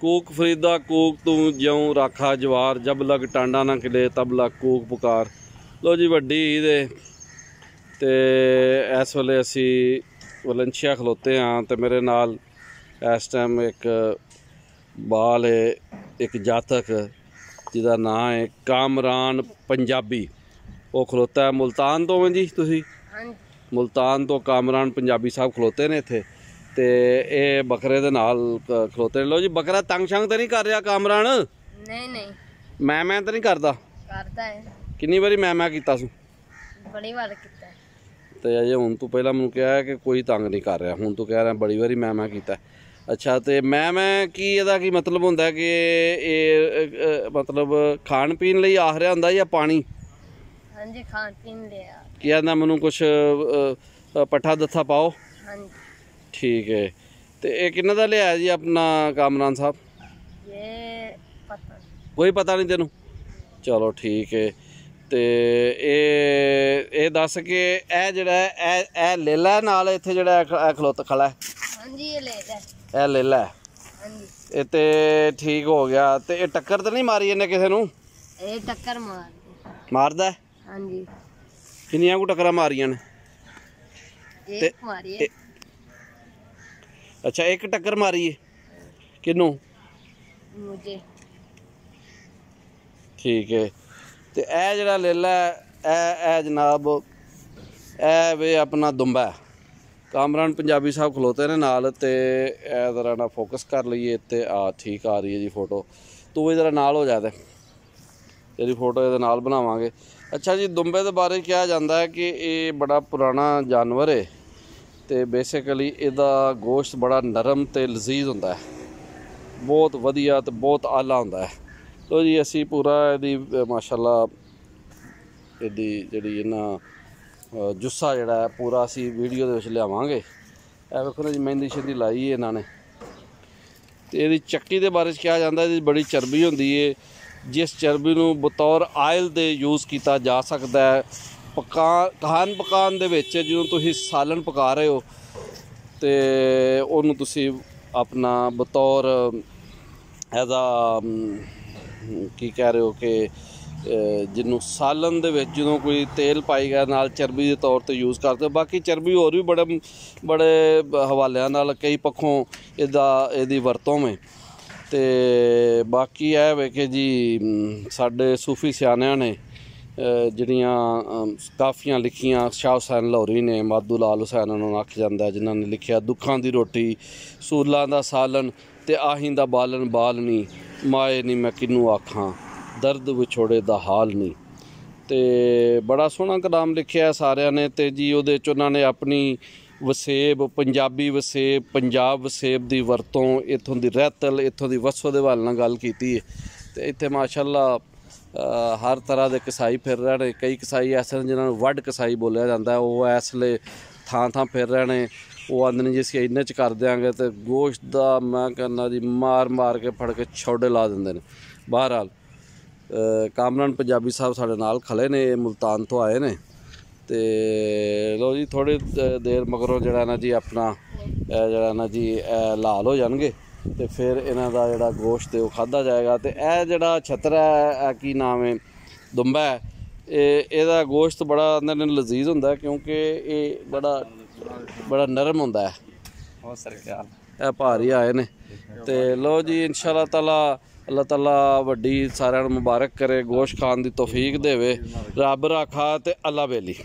कूक फरीदा कूक तू ज्यों राखा जवार, जब लग टांडा ना किले तब लग कूक पुकार। लो जी वड्डी ईद है ते इस वेले असी वलंशिया खलोते हाँ तो मेरे नाल इस टाइम एक बाल है, एक जातक जिदा नाम है कामरान पंजाबी, वो खलोता है मुल्तान तो। जी तुसी मुल्तान तो कामरान पंजाबी साहब खलोते ने इत्थे ते ये बकरे दे नाल खलोते। लो जी बकरा तंग शंग तो नहीं कर रहा कामरान? नहीं मैं तो नहीं करता है। कितनी बारी मैं कीता सू? बड़ी बार कीता है। तो अजे हुण तू पहला मैनूं कहा है कि कोई तंग नहीं कर रहा, हुण तू कह रहा बड़ी बारी मैं कीता है। अच्छा तो मैं की इहदा की मतलब हुंदा कि ये मतलब खाण पीण लई आख रहा हुंदा या पानी? हाँ जी खाण पीण लिया कि आंदा मैनूं कुछ पट्ठा दत्था पाओ। हाँ जी ठीक है। तो ये किन्ने दा लिया जी अपना कामरान साहब? ये पता कोई पता नहीं तेनू? चलो ठीक है। तो ये दस के ए जिहड़ा ए लेला नाल इत्थे जिहड़ा खलोता खड़ा है? हाँ जी ये लेला है। ए लेला है? हाँ जी। ये तो ठीक हो गया। तो ये टक्कर तो नहीं मारी इन्हें किसी नूं? ये टक्कर मारदा है? हाँ जी। किन्नियां कु टक्करां मारियां ने? एक मारी है। अच्छा एक टक्कर मारी है किनू? मुझे। ठीक है। तो यह जरा लेला है जनाब ए वे अपना दुंबा है। कामरान पंजाबी साहब खलोते ने नाल ते जरा ना फोकस कर लीए ते ठीक आ रही है जी फोटो। तू इधर नाल हो जाए तेरी फोटो ये नाल बनावांगे। अच्छा जी दुंबे के बारे कहा जाता है कि ये बड़ा पुराना जानवर है तो बेसिकली इहदा गोश्त बड़ा नरम तो लजीज होंदा है, बहुत वधिया तो बहुत आला होंदा है। तो जी असी पूरा इहदी माशाअल्लाह इहदी जिहड़ी इन्हां जुस्सा जिहड़ा है पूरा असी वीडियो दे विच लियावांगे। ए वेखो ना जी मेहंदी शेंदी लाई है इन्हां ने। तो इहदी चक्की दे बारे कहा जाता है बड़ी चर्बी होंदी है, जिस चर्बी नूं बतौर आयल दे यूज़ किया जा सकता है। खान पकान दे विच ਜਦੋਂ ਤੁਸੀਂ सालन पका रहे हो तो ਉਹਨੂੰ ਤੁਸੀਂ अपना बतौर एज की कह रहे हो कि जिन्हों सालन दे विच ਜਦੋਂ कोई तेल पाई गया नाल चर्बी के तौर पर यूज़ करते हो। बाकी चर्बी होर भी बड़े हवालियां नाल कई पक्षों इहदी वरतों में। तो बाकी है वे कि जी साडे सूफी सियाणियां ने ਜਿਹੜੀਆਂ ਕਾਫੀਆਂ ਲਿਖੀਆਂ शाह हुसैन लाहौरी ने, माधू लाल हुसैन उन्होंने आख जाता जिन्होंने लिखिया दुखों की रोटी सूलों का सालन ते आहीं दा बालन बाल नहीं माए नहीं मैं किनू आखां दर्द विछोड़े दा हाल नहीं। तो बड़ा सोहना कलाम लिखिया सारिया ने। तो जी उहदे च उन्होंने अपनी वसेब पंजाबी वसेब पंजाब वसेब की वरतों इत्थों की रहतल इत्थों की वसो दे वाल नाल गल कीती है। तो इत्थे माशाअल्लाह हर तरह के कसाई फिर रहे हैं। कई कसाई ऐसे हैं जिन्होंने वड कसाई बोलिया जाता है, वो इसलिए थां फिर रहे हैं। वो आंदे ने जी असीं इन्ने च कर देंगे तो गोश्त का मैं कहना जी मार के फड़ के छौड़े ला देंगे ने। बहरहाल कामरान पंजाबी साहब साढ़े नाल खड़े ने, मुल्तान तो आए ने। तो लो जी थोड़ी देर मगरों जरा ना जी अपना जरा ना जी लाल हो जाएंगे तो फिर इन्हां दा जिहड़ा गोश्त है वो खाधा जाएगा। तो यह जिहड़ा छतरा है की नाम है दुंबा है, ਇਹਦਾ गोश्त बड़ा अंदर लजीज होंदा है क्योंकि ये बड़ा नरम होंदा है। बहुत सरकार यह भारी आए ने। तो लो जी इंशाअल्लाह ताला अल्लाह ताला वड्डी सारिਆਂ ਨੂੰ मुबारक करे, गोश्त खान की तौफीक देवे, रब राखा ते अल्लाह बेली।